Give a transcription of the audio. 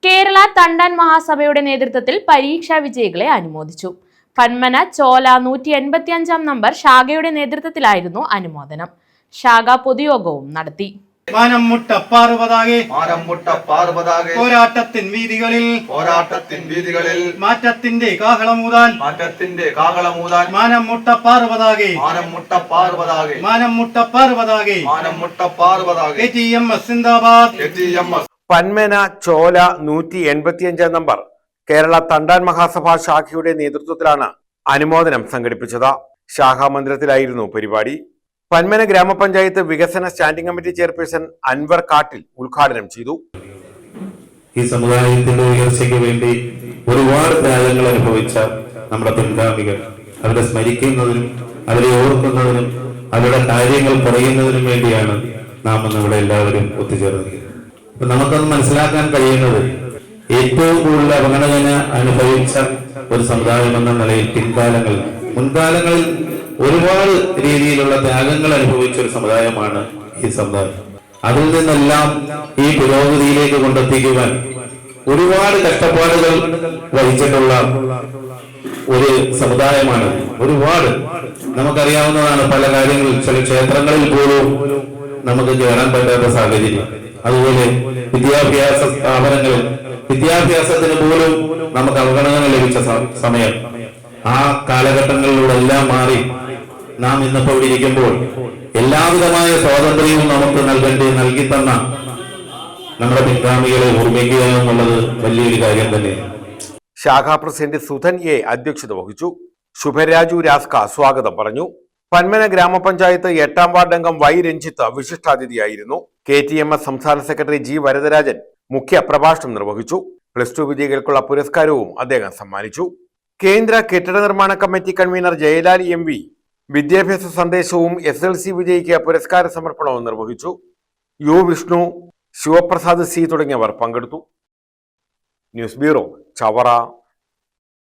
കേരള തണ്ടാൻ മഹാസഭയുടെ നേതൃത്വത്തിൽ പരീക്ഷാ വിജയികളെ അനുമോദിച്ചു. പന്മന ചോല 185 നമ്പർ ശാഖയുടെ നേതൃത്വത്തിലായിരുന്നു അനുമോദനം. ശാഖ പൊതുയോഗവും നടത്തി. പോരാട്ടത്തിൻ വീതികളിൽ മാറ്റത്തിന്റെ കാഹളമൂതാൻ മാനം മുട്ടപ്പാർവതാകെ ATMS സിന്ദാബാദ്. പന്മന ചോല 185 നമ്പർ കേരള തണ്ടാൻ മഹാസഭാ ശാഖയുടെ നേതൃത്വത്തിലാണ് അനുമോദനം സംഘടിപ്പിച്ചത്. ശാഖാമന്ദിരത്തിലായിരുന്നു പരിപാടി. പന്മന ഗ്രാമപഞ്ചായത്ത് വികസന സ്റ്റാൻഡിംഗ് കമ്മിറ്റി ചെയർപേഴ്സൺ അൻവർ കാട്ടിൽ ഉദ്ഘാടനം ചെയ്തു. ഈ സമുദായത്തിന്റെ ഉയർച്ചയ്ക്ക് വേണ്ടി ഒരുപാട് ത്യാഗങ്ങൾ അനുഭവിച്ച നമ്മുടെ പിൻഗാമികൾ അവരെ സ്മരിക്കുന്നതിനും അവരെ ഓർക്കുന്നതിനും അവരുടെ കാര്യങ്ങൾ പറയുന്നതിനും വേണ്ടിയാണ് നാം ഇവിടെ എല്ലാവരും ഒത്തുചേർന്നത്. അപ്പൊ നമുക്കൊന്ന് മനസ്സിലാക്കാൻ കഴിയുന്നത് ഏറ്റവും കൂടുതൽ അവഗണന അനുഭവിച്ച ഒരു സമുദായം എന്ന നിലയിൽ മുൻകാലങ്ങളിൽ ഒരുപാട് രീതിയിലുള്ള ത്യാഗങ്ങൾ അനുഭവിച്ച ഒരു സമുദായമാണ് ഈ സമുദായം. അതിൽ നിന്നെല്ലാം ഈ പുരോഗതിയിലേക്ക് കൊണ്ടെത്തിക്കുവാൻ ഒരുപാട് കഷ്ടപ്പാടുകൾ വഹിച്ചിട്ടുള്ള ഒരു സമുദായമാണ്. ഒരുപാട് നമുക്കറിയാവുന്നതാണ്. പല കാര്യങ്ങളിൽ ചില ക്ഷേത്രങ്ങളിൽ പോലും നമുക്ക് കയറാൻ പറ്റാത്ത സാഹചര്യം. അതുപോലെ വിദ്യാഭ്യാസ സ്ഥാപനങ്ങളിൽ വിദ്യാഭ്യാസത്തിന് പോലും നമുക്ക് അവഗണന ലഭിച്ച സമയം. ആ കാലഘട്ടങ്ങളിലൂടെ എല്ലാം മാറി നാം ഇന്നിപ്പോ ഇവിടെ ഇരിക്കുമ്പോൾ എല്ലാവിധമായ സ്വാതന്ത്ര്യവും നമുക്ക് നൽകി തന്ന നമ്മുടെ പിൻഗാമികളെ ഓർമ്മിക്കുക എന്നുള്ളത് വലിയൊരു കാര്യം തന്നെയാണ്. ശാഖാ പ്രസിഡന്റ് സുധൻ എ അധ്യക്ഷത വഹിച്ചു. ശുഭരാജു രാസ്ക സ്വാഗതം പറഞ്ഞു. പന്മന ഗ്രാമപഞ്ചായത്ത് 8ാം വാർഡ് അംഗം വൈ രഞ്ജിത്ത് വിശിഷ്ടാതിഥിയായിരുന്നു. KTMS സംസ്ഥാന സെക്രട്ടറി G വരദരാജൻ മുഖ്യ പ്രഭാഷണം നിർവഹിച്ചു. +2 വിജയികൾക്കുള്ള പുരസ്കാരവും അദ്ദേഹം സമ്മാനിച്ചു. കേന്ദ്ര കെട്ടിട നിർമ്മാണ കമ്മിറ്റി കൺവീനർ ജയലാൽ MV വിദ്യാഭ്യാസ സന്ദേശവും SLC വിജയിക്ക് പുരസ്കാര സമർപ്പണവും നിർവഹിച്ചു. വിഷ്ണു, ശിവപ്രസാദ് C തുടങ്ങിയവർ പങ്കെടുത്തു. News bureau, Chavara.